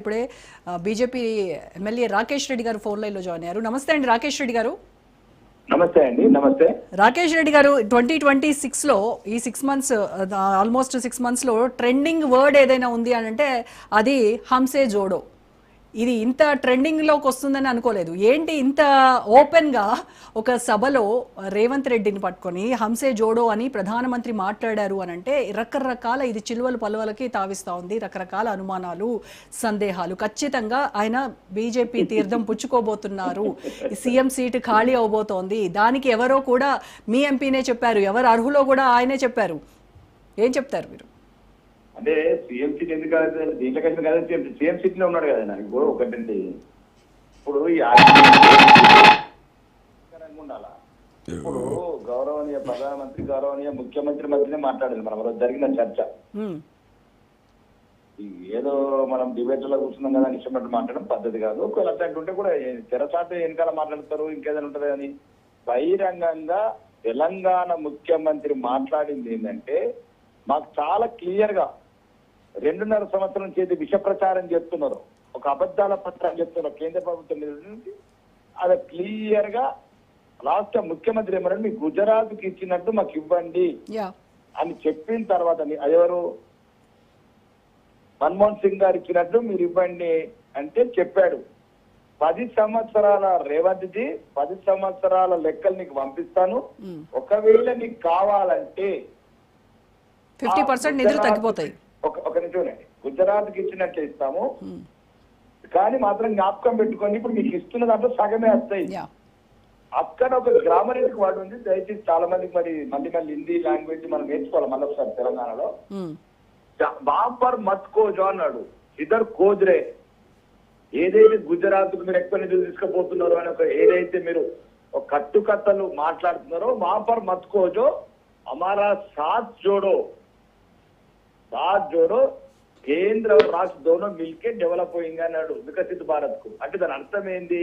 ఇప్పుడే BJP MLA Rakesh Reddy గారు phone line లో జాయిన్ అయ్యారు. నమస్తే అండి రాకేష్ రెడ్డి గారు. నమస్తే అండి. నమస్తే రాకేష్ రెడ్డి గారు, 2026 లో ఈ 6 మంత్స్ ఆల్మోస్ట్ 6 మంత్స్ లో ట్రెండింగ్ వర్డ్ ఏదైనా ఉంది అని అంటే అది హంసే జోడో. ఇది ఇంత ట్రెండింగ్ లోకి వస్తుందని అనుకోలేదు. ఏంటి ఇంత ఓపెన్ గా ఒక సభలో రేవంత్ రెడ్డిని పట్టుకొని హంసే జోడో అని ప్రధానమంత్రి మాట్లాడారు అని అంటే రకరకాల ఇది చిలువలు పలువలకి తావిస్తా ఉంది. రకరకాల అనుమానాలు, సందేహాలు. ఖచ్చితంగా ఆయన బీజేపీ తీర్థం పుచ్చుకోబోతున్నారు, సీఎం సీటు ఖాళీ అవబోతోంది. దానికి ఎవరో కూడా మీ ఎంపీనే చెప్పారు, ఎవరు అర్హులో కూడా ఆయనే చెప్పారు. ఏం చెప్తారు మీరు? అంటే సీఎం సీట్ ఎందుకు కాదు, దీంట్లో కలిసి కదా సీఎం సీట్ లో ఉన్నాడు కదా నాకు ఒకటండి. ఇప్పుడు ఉండాలా, ఇప్పుడు గౌరవనీయ ప్రధానమంత్రి, గౌరవనీయ ముఖ్యమంత్రి మధ్యనే మాట్లాడాలి. మనం జరిగిన చర్చ ఏదో మనం డిబేట్ లో కూర్చున్నాం కదా ఇష్టపడి మాట్లాడడం పద్ధతి కాదు. ఒకవేళ అట్లాంటి కూడా తెరచాట వెనకాల మాట్లాడతారు, ఇంకేదైనా ఉంటది అని. బహిరంగంగా తెలంగాణ ముఖ్యమంత్రి మాట్లాడింది ఏంటంటే మాకు చాలా క్లియర్ గా 2.5 సంవత్సరం చేతి విష ప్రచారం చేస్తున్నారు, ఒక అబద్ధాల ప్రచారం చేస్తున్నారు కేంద్ర ప్రభుత్వం మీద. అది క్లియర్ గా రాష్ట్ర ముఖ్యమంత్రి ఏమన్నాడు, మీ గుజరాత్ కి ఇచ్చినట్టు మాకు ఇవ్వండి అని చెప్పిన తర్వాత ఎవరు మన్మోహన్ సింగ్ గారు ఇచ్చినట్టు మీరు ఇవ్వండి అంటే చెప్పాడు. 10 సంవత్సరాల రేవంత్ జీ 10 సంవత్సరాల లెక్కలు నీకు పంపిస్తాను, ఒకవేళ నీకు కావాలంటే 50% నిధులు తగ్గిపోతాయి. ఒక నిజమే గుజరాత్ కి ఇచ్చినట్టు ఇస్తాము, కానీ మాత్రం జ్ఞాపకం పెట్టుకోండి ఇప్పుడు మీకు ఇస్తున్న దాంట్లో సగమే వస్తాయి. అక్కడ ఒక గ్రామర్ వాడు ఉంది, దయచేసి చాలా మందికి మరి మళ్ళీ హిందీ లాంగ్వేజ్ మనం నేర్చుకోవాలి. మళ్ళీ ఒకసారి తెలంగాణలో బాపర్ మత్ కోజో అన్నాడు, ఇద్దరు కోజ్రే. ఏదైతే గుజరాత్ కు మీరు ఎక్కువ నిధులు తీసుకుపోతున్నారో అని ఒక ఏదైతే మీరు ఒక కట్టుకట్టలు మాట్లాడుతున్నారో వాపర్ మత్ కోజో हमारा साथ जोड़ो కేంద్ర రాష్ట్ర దోనో మిల్కే డెవలప్ అయింది అన్నాడు వికసిత భారత్ కు. అంటే దాని అర్థం ఏంది,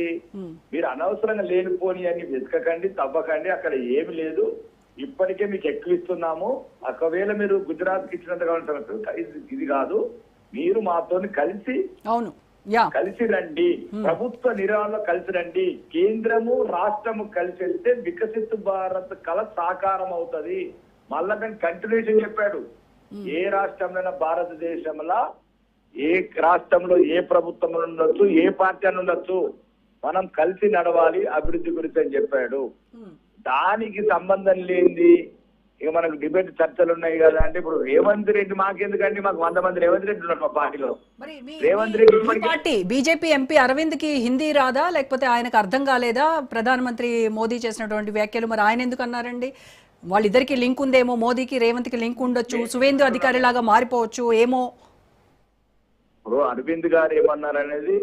మీరు అనవసరంగా లేనిపోని అని వెతకకండి, తవ్వకండి, అక్కడ ఏమి లేదు, ఇప్పటికే మీకు ఎక్కువ ఇస్తున్నాము. ఒకవేళ మీరు గుజరాత్ కి ఇచ్చినంతగా ఇది కాదు, మీరు మాతో కలిసి రండి, ప్రభుత్వ నిర్వహణలో కలిసి రండి, కేంద్రము రాష్ట్రము కలిసి వెళ్తే వికసిత భారత్ కళ సాకారం అవుతుంది. మళ్ళా దాన్ని కంటిన్యూషన్ చెప్పాడు. ఏ రాష్ట్రంలో భారతదేశంలో ఏ రాష్ట్రంలో ఏ ప్రభుత్వం ఉండొచ్చు, ఏ పార్టీ అని ఉండొచ్చు, మనం కలిసి నడవాలి అభివృద్ధి గురించి అని చెప్పాడు. దానికి సంబంధం లేనిది ఇక మనకు డిబేట్ చర్చలు ఉన్నాయి కదా. అంటే ఇప్పుడు రేవంత్ రెడ్డి మాకెందుకండి, మాకు 100 మంది రేవంత్ రెడ్డి ఉన్నారు మా పార్టీలో. Revanth Reddy party BJP MP Arvind కి హిందీ రాదా, లేకపోతే ఆయనకు అర్థం కాలేదా ప్రధానమంత్రి మోదీ చేసినటువంటి వ్యాఖ్యలు? మరి ఆయన ఎందుకు అన్నారండి? వాళ్ళిద్దరికి లింక్ ఉందేమో, మోదీకి రేవంత్ కి లింక్ ఉండొచ్చు, సువేందు అధికారి లాగా మారిపోవచ్చు ఏమో. ఇప్పుడు అరవింద్ గారు ఏమన్నారు అనేది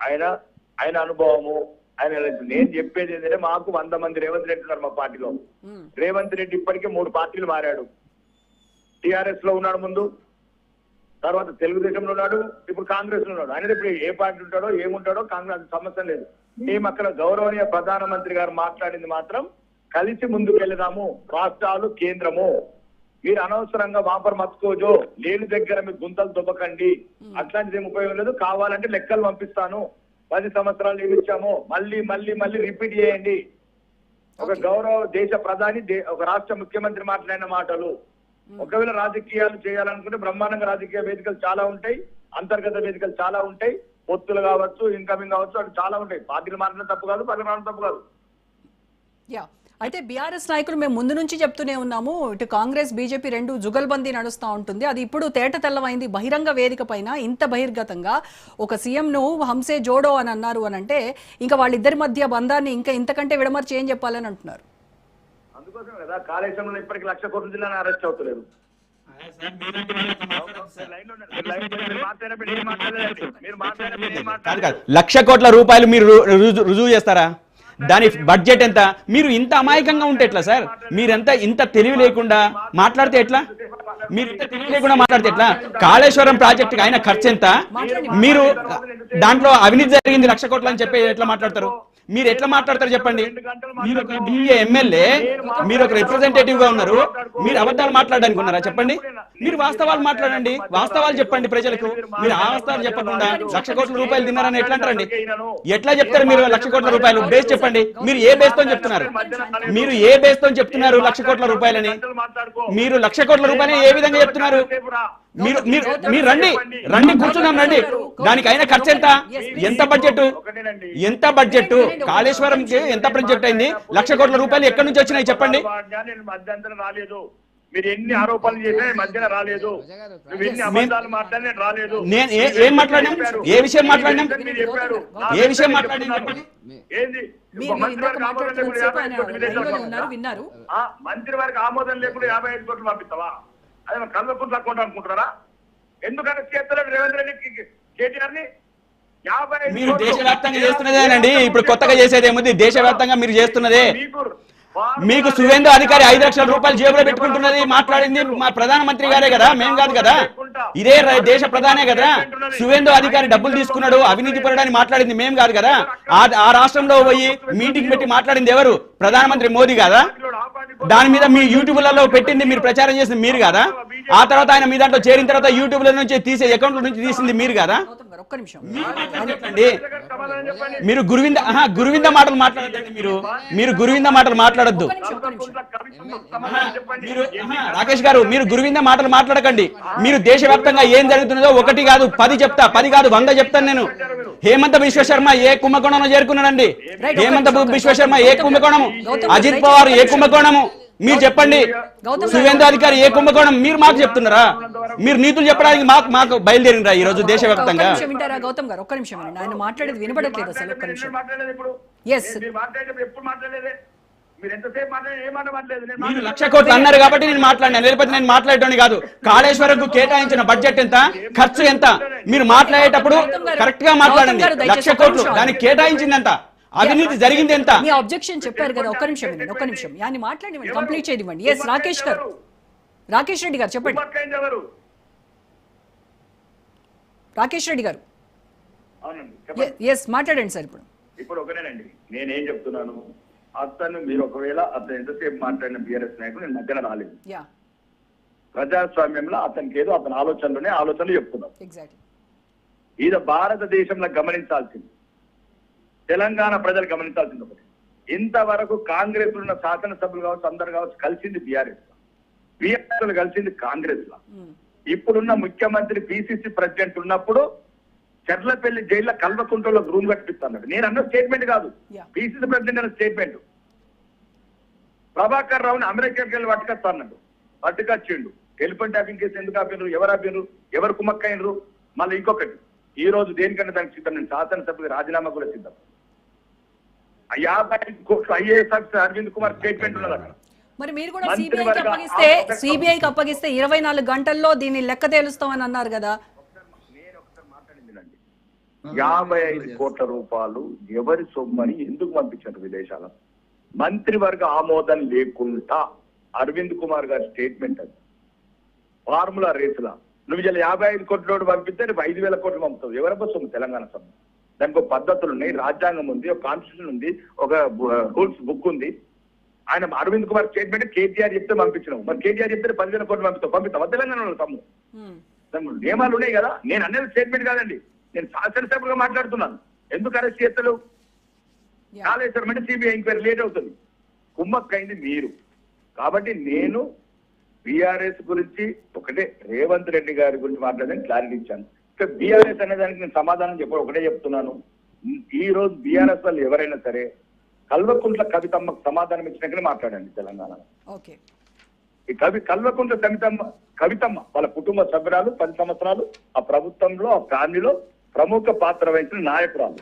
ఆయన అనుభవము. ఆయన నేను చెప్పేది ఏంటంటే మాకు 100 మంది రేవంత్ రెడ్డి ఉన్నారు మా పార్టీలో. రేవంత్ రెడ్డి ఇప్పటికే 3 పార్టీలు మారాడు. టిఆర్ఎస్ లో ఉన్నాడు ముందు, తర్వాత తెలుగుదేశంలో ఉన్నాడు, ఇప్పుడు కాంగ్రెస్ లో ఉన్నాడు. ఆయన ఇప్పుడు ఏ పార్టీ ఉంటాడో ఏముంటాడో కాంగ్రెస్ సమస్య లేదు. మేము అక్కడ గౌరవనీయ ప్రధానమంత్రి గారు మాట్లాడింది మాత్రం కలిసి ముందుకు వెళ్దాము, రాష్ట్రాలు కేంద్రము, మీరు అనవసరంగా వాపర్ మత్కోజో లేని దగ్గర మీరు గుంతలు దుబ్బకండి, అట్లాంటిది ఏమి ఉపయోగం లేదు, కావాలంటే లెక్కలు పంపిస్తాను, 10 సంవత్సరాలు ఏమిచ్చాము మళ్ళీ మళ్ళీ మళ్ళీ రిపీట్ చేయండి. ఒక గౌరవ దేశ ప్రధాని ఒక రాష్ట్ర ముఖ్యమంత్రి మాట్లాడిన మాటలు. ఒకవేళ రాజకీయాలు చేయాలనుకుంటే బ్రహ్మాండంగా రాజకీయ వేదికలు చాలా ఉంటాయి, అంతర్గత వేదికలు చాలా ఉంటాయి, పొత్తులు కావచ్చు, ఇన్కమింగ్ కావచ్చు, అటు చాలా ఉంటాయి. పార్టీలు మాట్లాడడం తప్పు కాదు, పక్కన రావడం తప్పు కాదు. అయితే బీఆర్ఎస్ నాయకులు మేము ముందు నుంచి చెప్తూనే ఉన్నాము, ఇటు కాంగ్రెస్ బీజేపీ 2 జుగల్బందీ నడుస్తూ ఉంటుంది. అది ఇప్పుడు తేట తెల్లమైంది బహిరంగ వేదిక పైన. ఇంత బహిర్గతంగా ఒక సీఎం ను హంసే జోడో అని అన్నారు అని అంటే ఇంకా వాళ్ళిద్దరి మధ్య బంధాన్ని ఇంకా ఇంతకంటే విడమర్చి ఏం చెప్పాలని అంటున్నారు. అందుకోసం కదా కాళేశ్వరంలో ఇప్పటికి 1,00,000 కోట్ల జిల్లాను అరెస్ట్ అవుతలేదు. 1,00,000 కోట్ల రూపాయలు మీరు రుజువు చేస్తారా? దాని బడ్జెట్ ఎంత? మీరు ఇంత అమాయకంగా ఉంటే ఎట్లా సార్? మీరెంత ఇంత తెలివి లేకుండా మాట్లాడితే ఎట్లా? మీరు ఇంత తెలివి లేకుండా మాట్లాడితే ఎట్లా? కాళేశ్వరం ప్రాజెక్టుకి అయిన ఖర్చు ఎంత? మీరు దాంట్లో అవినీతి జరిగింది 1,00,000 కోట్లు అని చెప్పి ఎట్లా మాట్లాడతారు? మీరు ఎట్లా మాట్లాడతారు చెప్పండి? మీరు ఒక BA ఎమ్మెల్యే, మీరు ఒక రిప్రజెంటేటివ్ గా ఉన్నారు, మీరు అబద్ధాలు మాట్లాడడానికి ఉన్నారా చెప్పండి? మీరు వాస్తవాలు మాట్లాడండి, వాస్తవాలు చెప్పండి ప్రజలకు. మీరు ఆ వాస్తవాలు చెప్పకుండా 1,00,000 కోట్ల రూపాయలు తిన్నారని ఎట్లా అంటారండి? ఎట్లా చెప్తారు మీరు 1,00,000 కోట్ల రూపాయలు? బేస్ చెప్పండి. మీరు ఏ బేస్ తో చెప్తున్నారు? మీరు ఏ బేస్ తో చెప్తున్నారు 1,00,000 కోట్ల రూపాయలని? మీరు 1,00,000 కోట్ల రూపాయలని ఏ విధంగా చెప్తున్నారు? మీరు మీరు మీరు రండి రండి కూర్చున్నాం రండి. దానికి అయిన ఖర్చు ఎంత? ఎంత బడ్జెట్? ఎంత బడ్జెట్? కాళేశ్వరంకి ఎంత బడ్జెట్ అయింది? 1,00,000 కోట్ల రూపాయలు ఎక్కడి నుంచి వచ్చినాయి చెప్పండి? మధ్యంతరం రాలేదు. మీరు ఎన్ని ఆరోపణలు చేసినా మధ్యన రాలేదు. నువ్వు ఎన్ని అబద్ధాలు మాట్లాడినా రాలేదు. నేను ఏం మాట్లాడినాం? ఏ విషయం మాట్లాడినాం? ఏ విషయం మాట్లాడినా చెప్పండి. ఏంది మంత్రివర్గ ఆమోదం లేకుండా 55 కోట్లు విదేశాలు మంత్రివర్గ ఆమోదం లేకుండా 55 కోట్లు పంపిస్తావా? అదే కల్వకుంట్ల అకౌంట్ అనుకుంటారా? ఎందుకంటే చేస్తలేడు రేవంత్ రెడ్డి కేటీఆర్ ని. మీరు దేశవ్యాప్తంగా చేస్తున్నదేనండి. ఇప్పుడు కొత్తగా చేసేది ఏముంది? దేశవ్యాప్తంగా మీరు చేస్తున్నదే. మీకు సువేందు అధికారి 5 లక్షల రూపాయలు జేబులో పెట్టుకుంటున్నది మాట్లాడింది మా ప్రధానమంత్రి గారే కదా, మేం కాదు కదా. ఇదే దేశ ప్రధానే కదా. సువేందు అధికారి డబ్బులు తీసుకున్నాడు, అవినీతి పరుడని మాట్లాడింది మేం కాదు కదా. ఆ రాష్ట్రంలో పోయి మీటింగ్ పెట్టి మాట్లాడింది ఎవరు? ప్రధానమంత్రి మోదీ కదా. దాని మీద మీ యూట్యూబ్లలో పెట్టింది, మీరు ప్రచారం చేసింది మీరు కదా. ఆ తర్వాత ఆయన మీ దాంట్లో చేరిన తర్వాత యూట్యూబ్ల నుంచి తీసే అకౌంట్ల నుంచి తీసింది మీరు కదా. మీరు గురువింద మాటలు మాట్లాడద్దండి. మీరు గురువింద మాటలు మాట్లాడద్దు. రాకేష్ గారు, మీరు గురువింద మాటలు మాట్లాడకండి. మీరు దేశవ్యాప్తంగా ఏం జరుగుతున్నదో 1 కాదు 10 చెప్తా, 10 కాదు 100 చెప్తాను నేను. హేమంత విశ్వశర్మ ఏ కుంభకోణంలో చేరుకున్నాడండి? హేమంత విశ్వశర్మ ఏ కుంభకోణము? అజిత్ పవార్ ఏ కుంభకోణము? మీరు చెప్పండి. సువేందు అధికారి ఏ కుంభకోణం? మీరు మాకు చెప్తున్నారా? మీరు నీతులు చెప్పడానికి మాకు బయలుదేరినరా ఈ రోజు దేశవ్యాప్తంగా? గౌతమ్ గారు ఒక్క నిమిషం, ఆయన మాట్లాడేది వినబడట్లేదు అసలు. ఒక్క నిమిషం. మీరు 1,00,000 కోట్లు అన్నారు కాబట్టి నేను మాట్లాడినా, లేకపోతే నేను మాట్లాడేటోని కాదు. కాళేశ్వరంకు కేటాయించిన బడ్జెట్ ఎంత, ఖర్చు ఎంత? మీరు మాట్లాడేటప్పుడు కరెక్ట్ గా మాట్లాడండి. 1,00,000 కోట్లు దానికి కేటాయించింది ఎంత, అవినీతి జరిగింది ఎంత? మీ ఆబ్జెక్షన్ చెప్పారు కదా. ఒక్క నిమిషం ఆయన మాట్లాడివ్వండి, కంప్లీట్ చేయనివ్వండి. ఎస్ రాకేష్ గారు, రాకేష్ రెడ్డి గారు చెప్పండి. రాకేష్ రెడ్డి గారు ఎస్ మాట్లాడండి సార్. ఇప్పుడు ఒకనేనండి, నేనేం చెప్తున్నాను, అతను మీరు ఒకవేళ అతను ఎంతసేపు మాట్లాడిన బీఆర్ఎస్ నాయకుడు నేను మధ్యన రాలేదు. ప్రజాస్వామ్యంలో అతనికి ఏదో అతని ఆలోచనలు చెప్తున్నాం. ఇది భారతదేశంలో గమనించాల్సింది, తెలంగాణ ప్రజలు గమనించాల్సింది ఒకటి. ఇంతవరకు కాంగ్రెస్ ఉన్న శాసనసభ్యులు కావచ్చు, అందరు కావచ్చు, కలిసింది బీఆర్ఎస్ లో కలిసింది కాంగ్రెస్ లో. ఇప్పుడున్న ముఖ్యమంత్రి పిసిసి ప్రెసిడెంట్ ఉన్నప్పుడు చెర్లపల్లి జైల్లో కల్వకుంట్లలో రూమ్ కట్టిస్తున్నాడు. నేను అన్న స్టేట్మెంట్ కాదు, పిసిసి ప్రెసిడెంట్ అన్న స్టేట్మెంట్. ప్రభాకర్ రావుని అమెరికాకి వెళ్ళి పట్టుకొచ్చిండు. ఎలిఫెంట్ ట్యాపింగ్ కేసు ఎందుకు ఆపినరు, ఎవరు ఆపినరు, ఎవరు కుమ్మక్కైనరు? మళ్ళీ ఇంకొకటి, ఈ రోజు దేనికంటే దానికి సిద్ధం, నేను శాసనసభ్యుకి రాజీనామా కూడా సిద్ధం. 55 కోట్లు IAS officer Arvind Kumar statement ఉన్నది అక్కడ. మరి మీరు కూడా సిబిఐకి అప్పగిస్తే 24 గంటల్లో దీన్ని లెక్క తేలుస్తామని అన్నారు కదా. 55 కోట్ల రూపాయలు ఎవరి సొమ్మని ఎందుకు పంపించారు విదేశాల? మంత్రివర్గ ఆమోదం లేకుండా అరవింద్ కుమార్ గారి స్టేట్మెంట్ అది. ఫార్ములా రేసులా నువ్వు ఇలా 55 కోట్ల పంపిస్తే రేపు 5,000 కోట్లు పంపుతావు. ఎవరి సొమ్ము? తెలంగాణ సొమ్ము. దానికి ఒక పద్ధతులు ఉన్నాయి, రాజ్యాంగం ఉంది, ఒక కాన్స్టిట్యూషన్ ఉంది, ఒక రూల్స్ బుక్ ఉంది. ఆయన అరవింద్ కుమార్ స్టేట్మెంట్ కేటీఆర్ చెప్తే పంపించినావు. మరి కేటీఆర్ చెప్తే 10,000 కోట్లు పంపిస్తావు తెలంగాణలో సొమ్ము. నియమాలు ఉన్నాయి కదా. నేను అనేది స్టేట్మెంట్ కాదండి, నేను శాసనసభ్యులుగా మాట్లాడుతున్నాను. ఎందుకు అరెస్ట్ చేస్తారు? కాళేశ్వరం అంటే సిబిఐ ఎంక్వైరీ లేట్ అవుతుంది. కుమ్మక్కైంది మీరు. కాబట్టి నేను బీఆర్ఎస్ గురించి ఒకటే, రేవంత్ రెడ్డి గారి గురించి మాట్లాడడానికి క్లారిటీ ఇచ్చాను. ఇక బీఆర్ఎస్ అనే దానికి నేను సమాధానం ఒకటే చెప్తున్నాను. ఈ రోజు బీఆర్ఎస్ వాళ్ళు ఎవరైనా సరే కల్వకుంట్ల కవితమ్మకు సమాధానం ఇచ్చినాకనే మాట్లాడండి తెలంగాణలో. ఈ కల్వకుంట్ల కవితమ్మ వాళ్ళ కుటుంబ సభ్యురాలు 10 సంవత్సరాలు ఆ ప్రభుత్వంలో, ఆ ఫ్యామిలీలో ప్రముఖ పాత్ర వహించిన నాయకురాలు.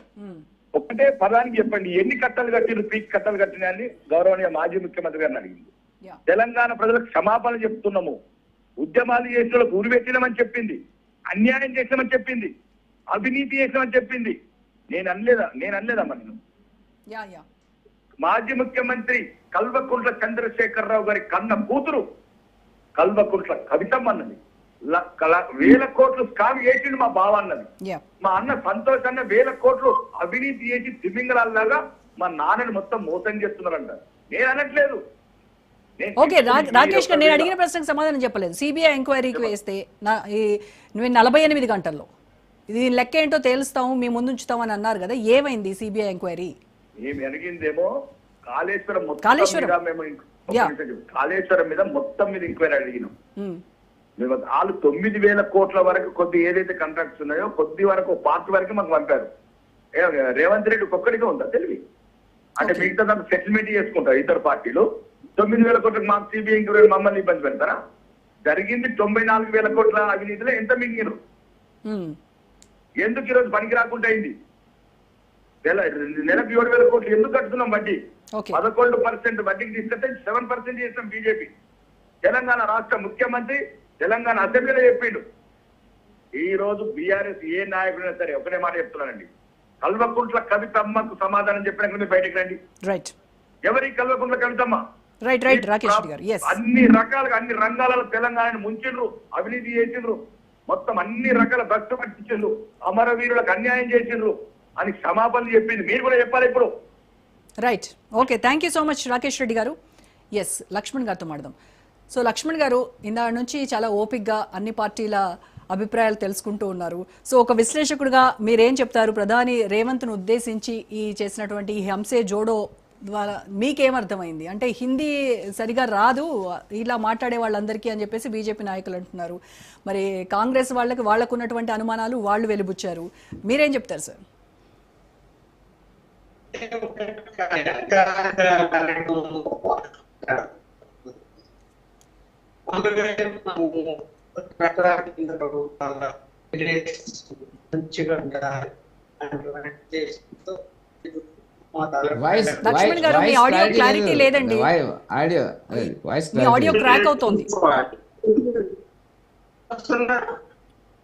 ఒకటే పదానికి చెప్పండి, ఎన్ని కట్టలు కట్టిన పీక్ కట్టలు కట్టినా అని గౌరవనీయ మాజీ ముఖ్యమంత్రి గారిని అడిగింది. తెలంగాణ ప్రజలకు క్షమాపణ చెప్తున్నాము, ఉద్యమాలు చేసిన వాళ్ళకు ఉరిపెట్టినామని చెప్పింది, అన్యాయం చేసినామని చెప్పింది, అవినీతి చేసినామని చెప్పింది. నేను అనలేదమ్మా. నేను మాజీ ముఖ్యమంత్రి కల్వకుంట్ల చంద్రశేఖరరావు గారి కన్న కూతురు కల్వకుంట్ల కవితమ్మ అన్నది. 1,000 కోట్లు స్కామ్ చేసిండు మా బావ అన్నది. మా అన్న సంతోష్ అన్న 1,000 కోట్లు అవినీతి చేసి తిమింగలాల్లాగా మా నాన్నని మొత్తం మోసం చేస్తున్నారంట. నేను అనట్లేదు. ఓకే రాకేష్ గారు, నేను అడిగిన ప్రశ్నకు సమాధానం చెప్పలేదు. సిబిఐ ఎంక్వైరీకి వేస్తే నువ్వు 48 గంటల్లో ఇది లెక్క ఏంటో తేలుస్తాము, మీ ముందు ఉంచుతామని అన్నారు కదా, ఏమైంది సిబిఐ ఎంక్వైరీ? మేము అడిగిందేమో కాళేశ్వరం కాళేశ్వరం. కాళేశ్వరం మీద మొత్తం మీద ఎంక్వైరీ అడిగినాం. మేము వాళ్ళు 9,000 కోట్ల వరకు కొద్ది ఏదైతే కాంట్రాక్ట్స్ ఉన్నాయో కొద్ది వరకు పార్ట్ వరకు మాకు పంపారు. రేవంత్ రెడ్డి ఒక్కడిగా ఉందా తెలివి? అంటే మిగతా దాన్ని సెటిల్మెంట్ చేసుకుంటారు ఇతర పార్టీలు. 9,000 కోట్లకు మాకు సిబిఐ ఎంక్వైరీ మమ్మల్ని ఇబ్బంది పెడతారా? జరిగింది 94,000 కోట్ల అవినీతిలో ఎంత మింగిరు? ఎందుకు ఈరోజు పనికి రాకుండా అయింది? నెలకు 7,000 కోట్లు ఎందుకు కట్టుతున్నాం వడ్డీ? 11% వడ్డీకి తీసుకుంటే 7% చేస్తాం బీజేపీ. తెలంగాణ రాష్ట్ర ముఖ్యమంత్రి తెలంగాణ అసెంబ్లీలో చెప్పిండు. ఈ రోజు బీఆర్ఎస్ ఏ నాయకుడైనా సరే ఒకటే మాట చెప్తున్నానండి, కల్వకుంట్ల కవితమ్మకు సమాధానం చెప్పినాక మీరు బయటకు రండి. రైట్. ఎవరి కల్వకుంట్ల కవితమ్మ? రైట్ రైట్ రాకేష్ గారు. అన్ని రకాలుగా అన్ని రంగాలలో తెలంగాణను ముంచిండ్రు, అవినీతి చేసిండ్రు, మొత్తం అన్ని రకాల భక్తు పట్టించిండ్రు, అమరవీరులకు అన్యాయం చేసిండ్రు అని క్షమాపణలు చెప్పింది. మీరు కూడా చెప్పాలి ఇప్పుడు. Right. Okay, thank you so much Rakesh Reddy గారు. ఎస్, లక్ష్మణ్ గారితో మాట్లాడదాం. సో లక్ష్మణ్ గారు ఇందా నుంచి చాలా ఓపిక్గా అన్ని పార్టీల అభిప్రాయాలు తెలుసుకుంటూ ఉన్నారు. సో ఒక విశ్లేషకుడిగా మీరేం చెప్తారు? ప్రధాని రేవంత్ను ఉద్దేశించి ఈ చేసినటువంటి ఈ హంసే జోడో ద్వారా మీకేమర్థమైంది? అంటే హిందీ సరిగా రాదు ఇలా మాట్లాడే వాళ్ళందరికీ అని చెప్పేసి బీజేపీ నాయకులు అంటున్నారు. మరి కాంగ్రెస్ వాళ్ళకు ఉన్నటువంటి అనుమానాలు వాళ్ళు వెలిబుచ్చారు. మీరేం చెప్తారు సార్? లక్ష్మణ్ గారు, మీ ఆడియో క్లారిటీ లేదండి. మీ ఆడియో క్రాక్ అవుతోంది.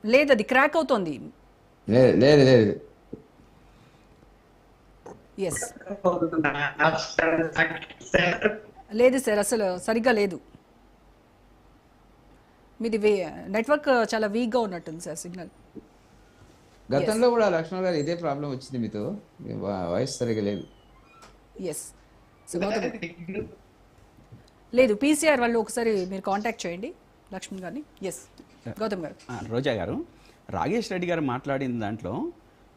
లేదు, అది క్రాక్ అవుతోంది. ఎస్, లేదు సార్, అసలు సరిగ్గా లేదు. మీది నెట్వర్క్ చాలా వీక్గా ఉన్నట్టుంది సార్ సిగ్నల్. గతంలో కూడా లక్ష్మణ్ గారు ఇదే ప్రాబ్లం వచ్చింది, మీతో వాయిస్ సరిగా లేదు. ఎస్, లేదు, పీసీఆర్ వాళ్ళు ఒకసారి మీరు కాంటాక్ట్ చేయండి లక్ష్మణ్ గారిని. ఎస్, గౌతమ్ గారు. రోజా గారు, రాకేష్ రెడ్డి గారు మాట్లాడిన దాంట్లో